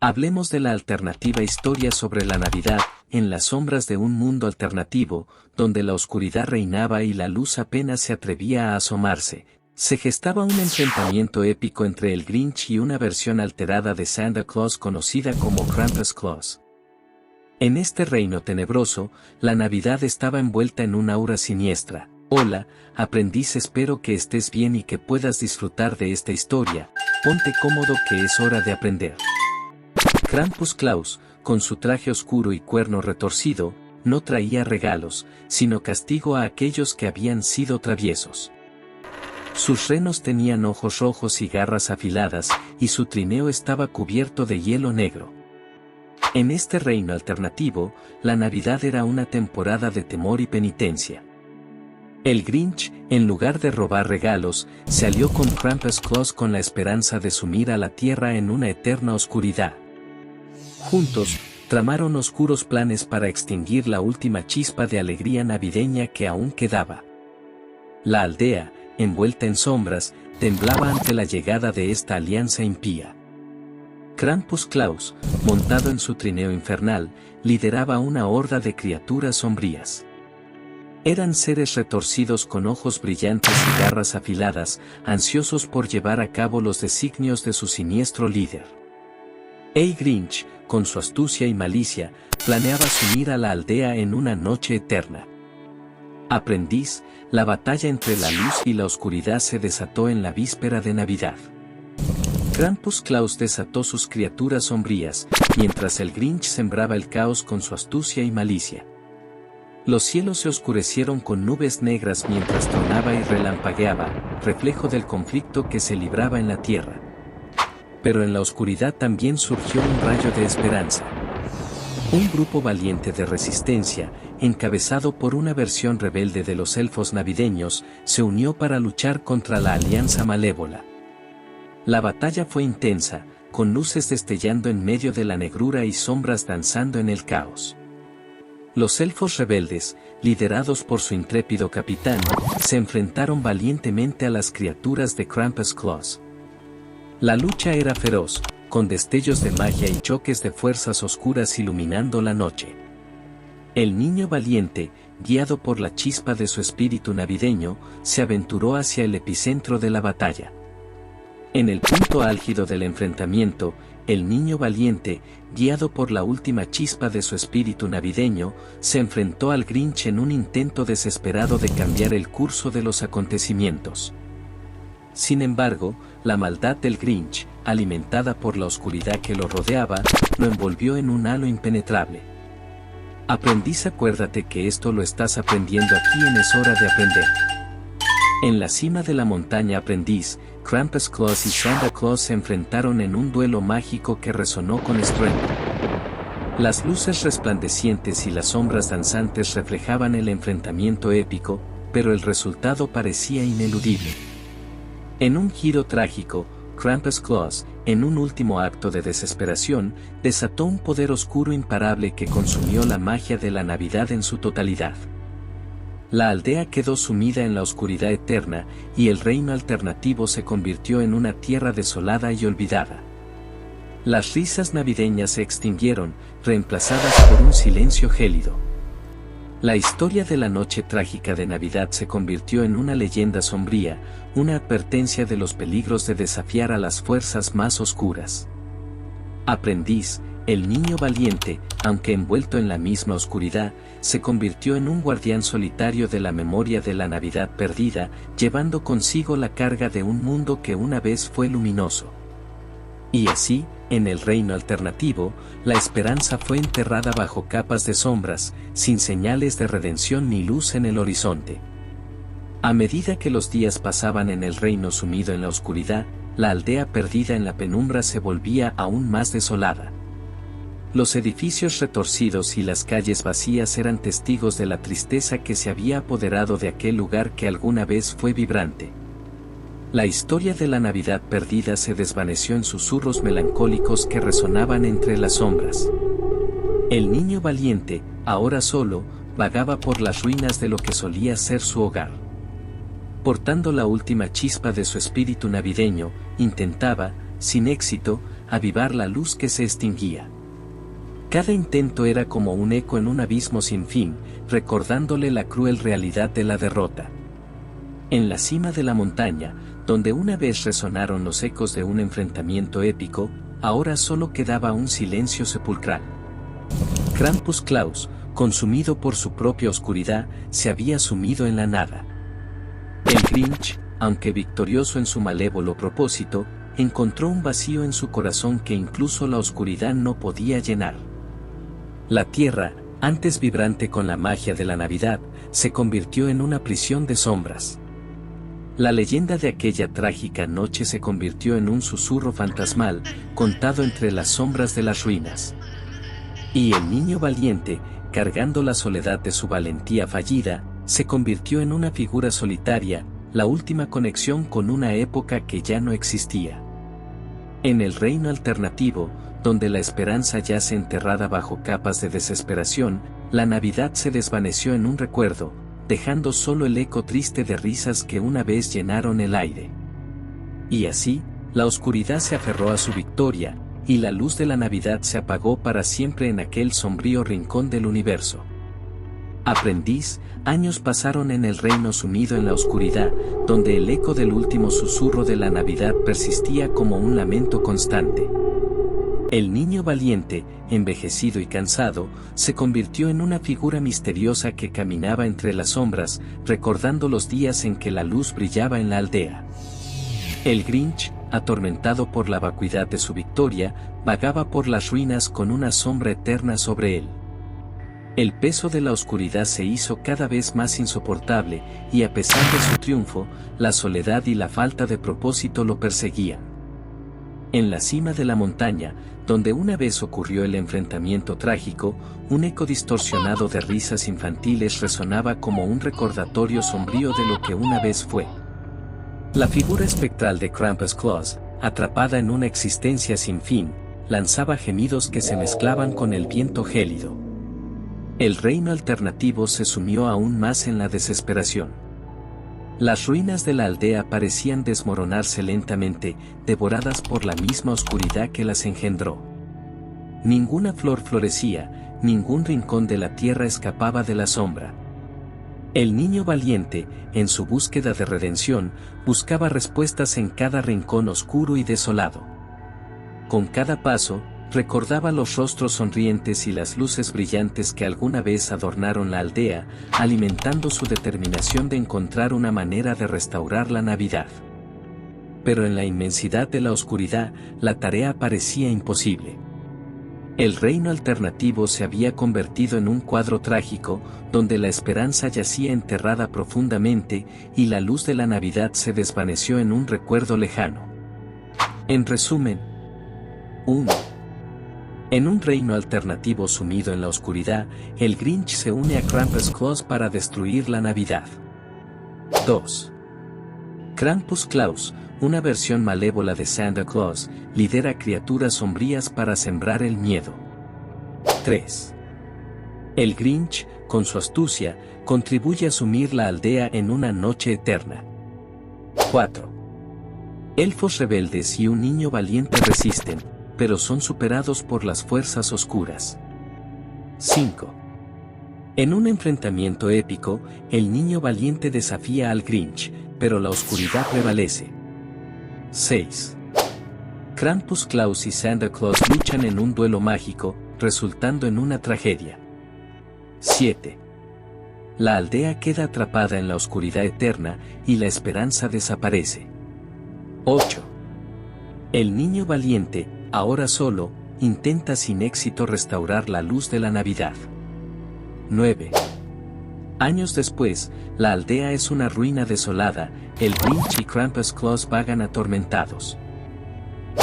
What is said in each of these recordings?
Hablemos de la alternativa historia sobre la Navidad, en las sombras de un mundo alternativo, donde la oscuridad reinaba y la luz apenas se atrevía a asomarse. Se gestaba un enfrentamiento épico entre el Grinch y una versión alterada de Santa Claus conocida como Krampus Claus. En este reino tenebroso, la Navidad estaba envuelta en una aura siniestra. Hola, aprendiz, espero que estés bien y que puedas disfrutar de esta historia. Ponte cómodo que es hora de aprender. Krampus Claus, con su traje oscuro y cuerno retorcido, no traía regalos, sino castigo a aquellos que habían sido traviesos. Sus renos tenían ojos rojos y garras afiladas, y su trineo estaba cubierto de hielo negro. En este reino alternativo, la Navidad era una temporada de temor y penitencia. El Grinch, en lugar de robar regalos, se alió con Krampus Claus con la esperanza de sumir a la tierra en una eterna oscuridad. Juntos, tramaron oscuros planes para extinguir la última chispa de alegría navideña que aún quedaba. La aldea, envuelta en sombras, temblaba ante la llegada de esta alianza impía. Krampus Claus, montado en su trineo infernal, lideraba una horda de criaturas sombrías. Eran seres retorcidos con ojos brillantes y garras afiladas, ansiosos por llevar a cabo los designios de su siniestro líder. El Grinch, con su astucia y malicia, planeaba sumir a la aldea en una noche eterna. Aprendiz, la batalla entre la luz y la oscuridad se desató en la víspera de Navidad. Krampus Claus desató sus criaturas sombrías, mientras el Grinch sembraba el caos con su astucia y malicia. Los cielos se oscurecieron con nubes negras mientras tronaba y relampagueaba, reflejo del conflicto que se libraba en la tierra. Pero en la oscuridad también surgió un rayo de esperanza. Un grupo valiente de resistencia, encabezado por una versión rebelde de los elfos navideños, se unió para luchar contra la alianza malévola. La batalla fue intensa, con luces destellando en medio de la negrura y sombras danzando en el caos. Los elfos rebeldes, liderados por su intrépido capitán, se enfrentaron valientemente a las criaturas de Krampus Claus. La lucha era feroz, con destellos de magia y choques de fuerzas oscuras iluminando la noche. El niño valiente, guiado por la chispa de su espíritu navideño, se aventuró hacia el epicentro de la batalla. En el punto álgido del enfrentamiento, el niño valiente, guiado por la última chispa de su espíritu navideño, se enfrentó al Grinch en un intento desesperado de cambiar el curso de los acontecimientos. Sin embargo, la maldad del Grinch, alimentada por la oscuridad que lo rodeaba, lo envolvió en un halo impenetrable. Aprendiz, acuérdate que esto lo estás aprendiendo aquí en Es Hora de Aprender. En la cima de la montaña aprendiz, Krampus Claus y Santa Claus se enfrentaron en un duelo mágico que resonó con estruendo. Las luces resplandecientes y las sombras danzantes reflejaban el enfrentamiento épico, pero el resultado parecía ineludible. En un giro trágico, Krampus Claus, en un último acto de desesperación, desató un poder oscuro imparable que consumió la magia de la Navidad en su totalidad. La aldea quedó sumida en la oscuridad eterna, y el reino alternativo se convirtió en una tierra desolada y olvidada. Las risas navideñas se extinguieron, reemplazadas por un silencio gélido. La historia de la noche trágica de Navidad se convirtió en una leyenda sombría, una advertencia de los peligros de desafiar a las fuerzas más oscuras. Aprendiz, el niño valiente, aunque envuelto en la misma oscuridad, se convirtió en un guardián solitario de la memoria de la Navidad perdida, llevando consigo la carga de un mundo que una vez fue luminoso. Y así, en el reino alternativo, la esperanza fue enterrada bajo capas de sombras, sin señales de redención ni luz en el horizonte. A medida que los días pasaban en el reino sumido en la oscuridad, la aldea perdida en la penumbra se volvía aún más desolada. Los edificios retorcidos y las calles vacías eran testigos de la tristeza que se había apoderado de aquel lugar que alguna vez fue vibrante. La historia de la Navidad perdida se desvaneció en susurros melancólicos que resonaban entre las sombras. El niño valiente, ahora solo, vagaba por las ruinas de lo que solía ser su hogar. Portando la última chispa de su espíritu navideño, intentaba, sin éxito, avivar la luz que se extinguía. Cada intento era como un eco en un abismo sin fin, recordándole la cruel realidad de la derrota. En la cima de la montaña, donde una vez resonaron los ecos de un enfrentamiento épico, ahora solo quedaba un silencio sepulcral. Krampus-Klaus, consumido por su propia oscuridad, se había sumido en la nada. El Grinch, aunque victorioso en su malévolo propósito, encontró un vacío en su corazón que incluso la oscuridad no podía llenar. La tierra, antes vibrante con la magia de la Navidad, se convirtió en una prisión de sombras. La leyenda de aquella trágica noche se convirtió en un susurro fantasmal, contado entre las sombras de las ruinas. Y el niño valiente, cargando la soledad de su valentía fallida, se convirtió en una figura solitaria, la última conexión con una época que ya no existía. En el reino alternativo, donde la esperanza yace enterrada bajo capas de desesperación, la Navidad se desvaneció en un recuerdo, dejando solo el eco triste de risas que una vez llenaron el aire. Y así, la oscuridad se aferró a su victoria, y la luz de la Navidad se apagó para siempre en aquel sombrío rincón del universo. Aprendiz, años pasaron en el reino sumido en la oscuridad, donde el eco del último susurro de la Navidad persistía como un lamento constante. El niño valiente, envejecido y cansado, se convirtió en una figura misteriosa que caminaba entre las sombras, recordando los días en que la luz brillaba en la aldea. El Grinch, atormentado por la vacuidad de su victoria, vagaba por las ruinas con una sombra eterna sobre él. El peso de la oscuridad se hizo cada vez más insoportable, y a pesar de su triunfo, la soledad y la falta de propósito lo perseguían. En la cima de la montaña, donde una vez ocurrió el enfrentamiento trágico, un eco distorsionado de risas infantiles resonaba como un recordatorio sombrío de lo que una vez fue. La figura espectral de Krampus-Klaus, atrapada en una existencia sin fin, lanzaba gemidos que se mezclaban con el viento gélido. El reino alternativo se sumió aún más en la desesperación. Las ruinas de la aldea parecían desmoronarse lentamente, devoradas por la misma oscuridad que las engendró. Ninguna flor florecía, ningún rincón de la tierra escapaba de la sombra. El niño valiente, en su búsqueda de redención, buscaba respuestas en cada rincón oscuro y desolado. Con cada paso, recordaba los rostros sonrientes y las luces brillantes que alguna vez adornaron la aldea, alimentando su determinación de encontrar una manera de restaurar la Navidad. Pero en la inmensidad de la oscuridad, la tarea parecía imposible. El reino alternativo se había convertido en un cuadro trágico, donde la esperanza yacía enterrada profundamente, y la luz de la Navidad se desvaneció en un recuerdo lejano. En resumen, 1. En un reino alternativo sumido en la oscuridad, el Grinch se une a Krampus-Klaus para destruir la Navidad. 2. Krampus-Klaus, una versión malévola de Santa Claus, lidera criaturas sombrías para sembrar el miedo. 3. El Grinch, con su astucia, contribuye a sumir la aldea en una noche eterna. 4. Elfos rebeldes y un niño valiente resisten, pero son superados por las fuerzas oscuras. 5. En un enfrentamiento épico, el niño valiente desafía al Grinch, pero la oscuridad prevalece. 6. Krampus-Klaus y Santa Claus luchan en un duelo mágico, resultando en una tragedia. 7. La aldea queda atrapada en la oscuridad eterna, y la esperanza desaparece. 8. El niño valiente, ahora solo, intenta sin éxito restaurar la luz de la Navidad. 9. Años después, la aldea es una ruina desolada, el Grinch y Krampus-Klaus vagan atormentados.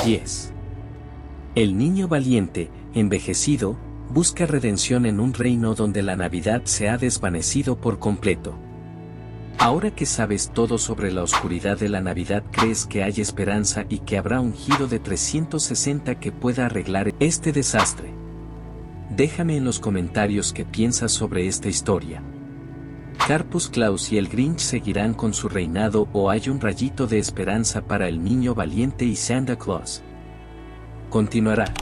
10. El niño valiente, envejecido, busca redención en un reino donde la Navidad se ha desvanecido por completo. Ahora que sabes todo sobre la oscuridad de la Navidad, ¿crees que hay esperanza y que habrá un giro de 360 que pueda arreglar este desastre? Déjame en los comentarios qué piensas sobre esta historia. ¿Krampus-Klaus y el Grinch seguirán con su reinado o hay un rayito de esperanza para el niño valiente y Santa Claus? Continuará.